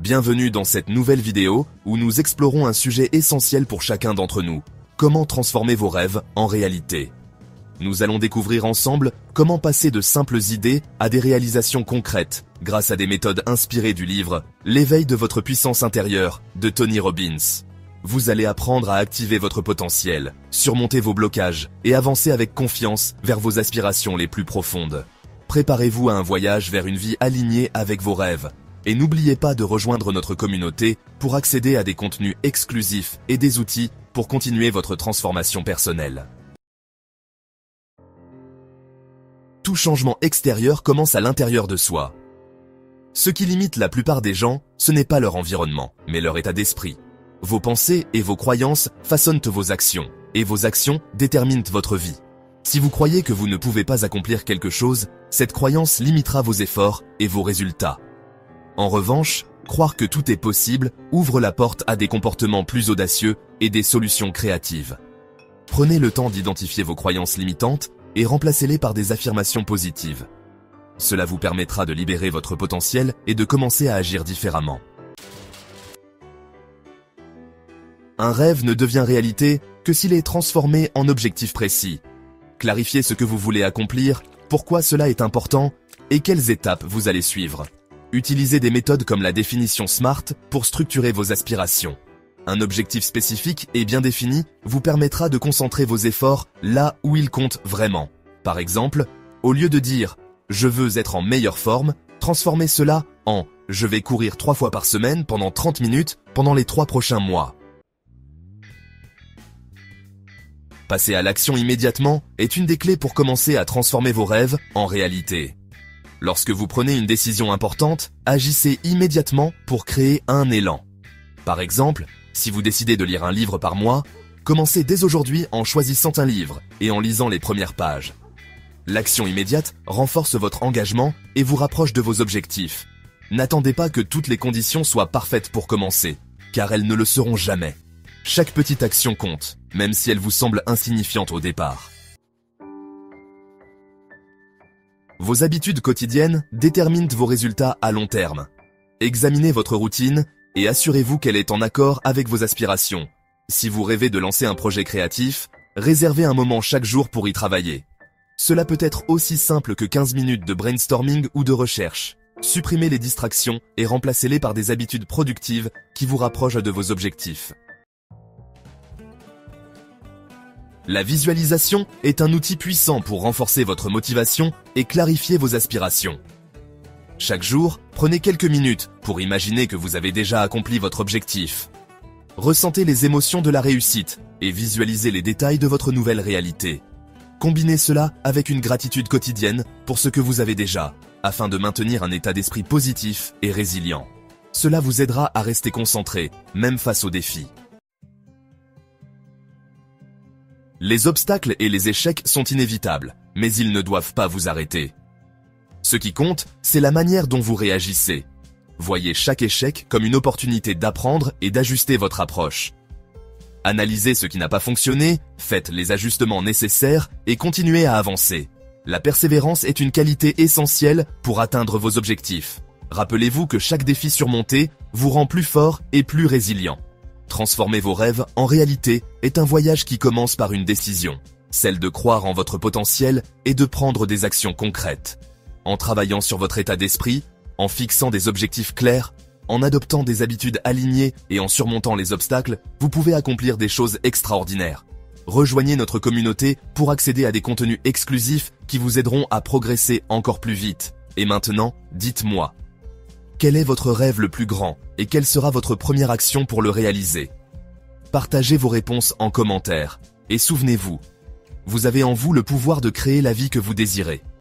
Bienvenue dans cette nouvelle vidéo où nous explorons un sujet essentiel pour chacun d'entre nous. Comment transformer vos rêves en réalité? Nous allons découvrir ensemble comment passer de simples idées à des réalisations concrètes grâce à des méthodes inspirées du livre « L'éveil de votre puissance intérieure » de Tony Robbins. Vous allez apprendre à activer votre potentiel, surmonter vos blocages et avancer avec confiance vers vos aspirations les plus profondes. Préparez-vous à un voyage vers une vie alignée avec vos rêves. Et n'oubliez pas de rejoindre notre communauté pour accéder à des contenus exclusifs et des outils pour continuer votre transformation personnelle. Tout changement extérieur commence à l'intérieur de soi. Ce qui limite la plupart des gens, ce n'est pas leur environnement, mais leur état d'esprit. Vos pensées et vos croyances façonnent vos actions, et vos actions déterminent votre vie. Si vous croyez que vous ne pouvez pas accomplir quelque chose, cette croyance limitera vos efforts et vos résultats. En revanche, croire que tout est possible ouvre la porte à des comportements plus audacieux et des solutions créatives. Prenez le temps d'identifier vos croyances limitantes et remplacez-les par des affirmations positives. Cela vous permettra de libérer votre potentiel et de commencer à agir différemment. Un rêve ne devient réalité que s'il est transformé en objectif précis. Clarifiez ce que vous voulez accomplir, pourquoi cela est important et quelles étapes vous allez suivre. Utilisez des méthodes comme la définition SMART pour structurer vos aspirations. Un objectif spécifique et bien défini vous permettra de concentrer vos efforts là où ils comptent vraiment. Par exemple, au lieu de dire « je veux être en meilleure forme », transformez cela en « je vais courir 3 fois par semaine pendant 30 minutes pendant les 3 prochains mois ». Passer à l'action immédiatement est une des clés pour commencer à transformer vos rêves en réalité. Lorsque vous prenez une décision importante, agissez immédiatement pour créer un élan. Par exemple, si vous décidez de lire un livre par mois, commencez dès aujourd'hui en choisissant un livre et en lisant les premières pages. L'action immédiate renforce votre engagement et vous rapproche de vos objectifs. N'attendez pas que toutes les conditions soient parfaites pour commencer, car elles ne le seront jamais. Chaque petite action compte, même si elle vous semble insignifiante au départ. Vos habitudes quotidiennes déterminent vos résultats à long terme. Examinez votre routine et assurez-vous qu'elle est en accord avec vos aspirations. Si vous rêvez de lancer un projet créatif, réservez un moment chaque jour pour y travailler. Cela peut être aussi simple que 15 minutes de brainstorming ou de recherche. Supprimez les distractions et remplacez-les par des habitudes productives qui vous rapprochent de vos objectifs. La visualisation est un outil puissant pour renforcer votre motivation et clarifier vos aspirations. Chaque jour, prenez quelques minutes pour imaginer que vous avez déjà accompli votre objectif. Ressentez les émotions de la réussite et visualisez les détails de votre nouvelle réalité. Combinez cela avec une gratitude quotidienne pour ce que vous avez déjà, afin de maintenir un état d'esprit positif et résilient. Cela vous aidera à rester concentré, même face aux défis. Les obstacles et les échecs sont inévitables, mais ils ne doivent pas vous arrêter. Ce qui compte, c'est la manière dont vous réagissez. Voyez chaque échec comme une opportunité d'apprendre et d'ajuster votre approche. Analysez ce qui n'a pas fonctionné, faites les ajustements nécessaires et continuez à avancer. La persévérance est une qualité essentielle pour atteindre vos objectifs. Rappelez-vous que chaque défi surmonté vous rend plus fort et plus résilient. Transformer vos rêves en réalité est un voyage qui commence par une décision, celle de croire en votre potentiel et de prendre des actions concrètes. En travaillant sur votre état d'esprit, en fixant des objectifs clairs, en adoptant des habitudes alignées et en surmontant les obstacles, vous pouvez accomplir des choses extraordinaires. Rejoignez notre communauté pour accéder à des contenus exclusifs qui vous aideront à progresser encore plus vite. Et maintenant, dites-moi. Quel est votre rêve le plus grand et quelle sera votre première action pour le réaliser? Partagez vos réponses en commentaire et souvenez-vous, vous avez en vous le pouvoir de créer la vie que vous désirez.